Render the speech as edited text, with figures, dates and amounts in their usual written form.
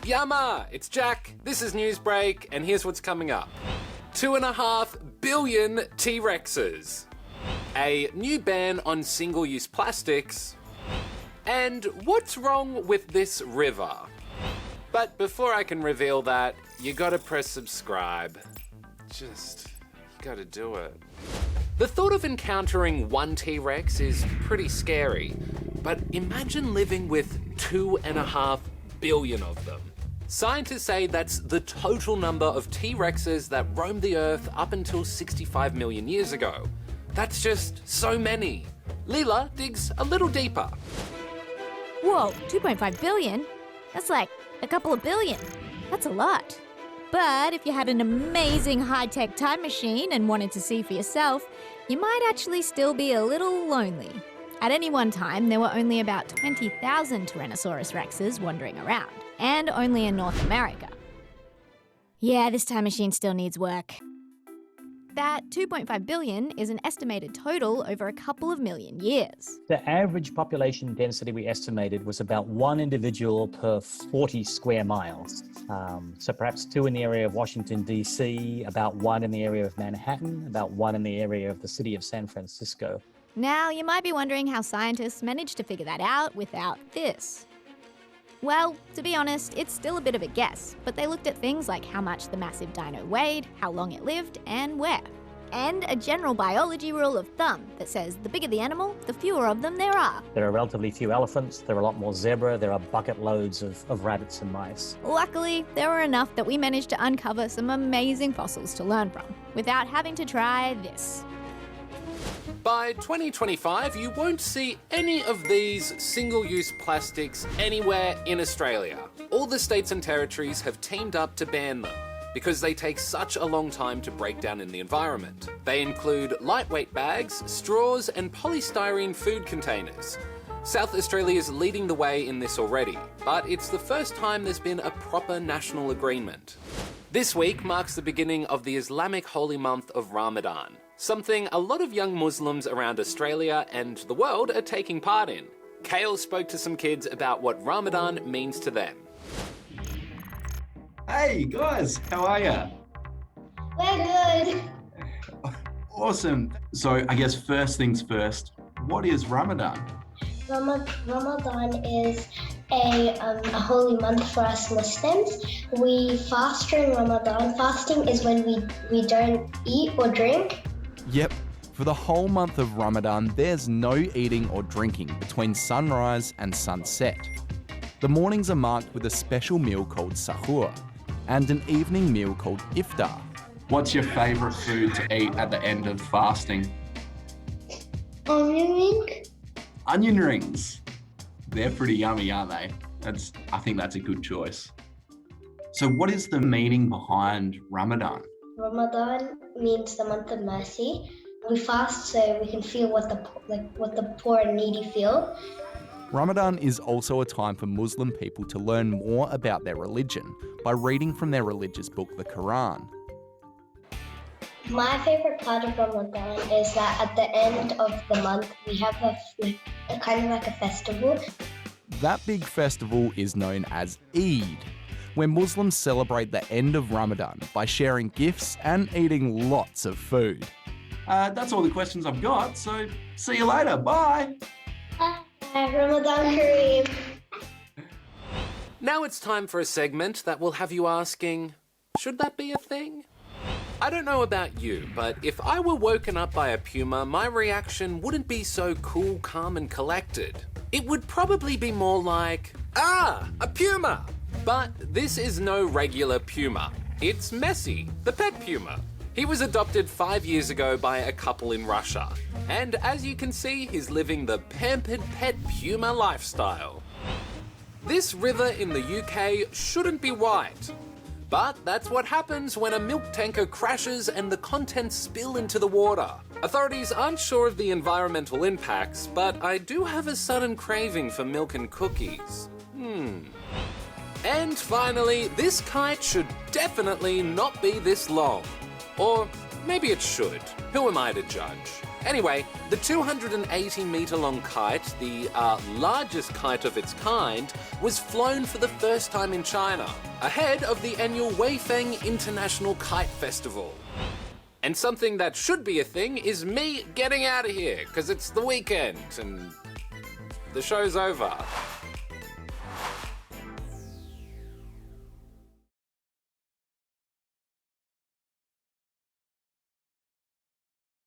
Yama! It's Jack, this is Newsbreak, and here's what's coming up. 2.5 billion T-Rexes. A new ban on single-use plastics. And what's wrong with this river? But before I can reveal that, you gotta press subscribe. You gotta do it. The thought of encountering one T-Rex is pretty scary, but imagine living with 2.5 billion of them. Scientists say that's the total number of T-Rexes that roamed the Earth up until 65 million years ago. That's just so many. Leela digs a little deeper. Whoa, 2.5 billion? That's like a couple of billion. That's a lot. But if you had an amazing high-tech time machine and wanted to see for yourself, you might actually still be a little lonely. At any one time, there were only about 20,000 Tyrannosaurus Rexes wandering around, and only in North America. Yeah, this time machine still needs work. That 2.5 billion is an estimated total over a couple of million years. The average population density we estimated was about 1 individual per 40 square miles. So perhaps 2 in the area of Washington, D.C., about 1 in the area of Manhattan, about 1 in the area of the city of San Francisco. Now, you might be wondering how scientists managed to figure that out without this. Well, to be honest, it's still a bit of a guess, but they looked at things like how much the massive dino weighed, how long it lived, and where. And a general biology rule of thumb that says the bigger the animal, the fewer of them there are. There are relatively few elephants, there are a lot more zebra, there are bucket loads of rabbits and mice. Luckily, there were enough that we managed to uncover some amazing fossils to learn from, without having to try this. By 2025, you won't see any of these single-use plastics anywhere in Australia. All the states and territories have teamed up to ban them because they take such a long time to break down in the environment. They include lightweight bags, straws, and polystyrene food containers. South Australia is leading the way in this already, but it's the first time there's been a proper national agreement. This week marks the beginning of the Islamic holy month of Ramadan, something a lot of young Muslims around Australia and the world are taking part in. Kale spoke to some kids about what Ramadan means to them. Hey guys, how are ya? We're good. Awesome. So I guess first things first, what is Ramadan? Ramadan is a holy month for us Muslims. We fast during Ramadan. Fasting is when we don't eat or drink. Yep, for the whole month of Ramadan, there's no eating or drinking between sunrise and sunset. The mornings are marked with a special meal called sahur and an evening meal called iftar. What's your favourite food to eat at the end of fasting? Onion ring. Onion rings. They're pretty yummy, aren't they? I think that's a good choice. So what is the meaning behind Ramadan? Ramadan means the month of mercy. We fast so we can feel what the poor and needy feel. Ramadan is also a time for Muslim people to learn more about their religion by reading from their religious book, the Quran. My favorite part of Ramadan is that at the end of the month we have a kind of like a festival. That big festival is known as Eid, where Muslims celebrate the end of Ramadan by sharing gifts and eating lots of food. That's all the questions I've got, so see you later. Bye. Bye. Ramadan Kareem. Now it's time for a segment that will have you asking, should that be a thing? I don't know about you, but if I were woken up by a puma, my reaction wouldn't be so cool, calm, and collected. It would probably be more like, ah, a puma! But this is no regular puma. It's Messi, the pet puma. He was adopted 5 years ago by a couple in Russia. And as you can see, he's living the pampered pet puma lifestyle. This river in the UK shouldn't be white. But that's what happens when a milk tanker crashes and the contents spill into the water. Authorities aren't sure of the environmental impacts, but I do have a sudden craving for milk and cookies. And finally, this kite should definitely not be this long. Or maybe it should. Who am I to judge? Anyway, the 280-meter-long kite, the largest kite of its kind, was flown for the first time in China, ahead of the annual Weifeng International Kite Festival. And something that should be a thing is me getting out of here, because it's the weekend and the show's over.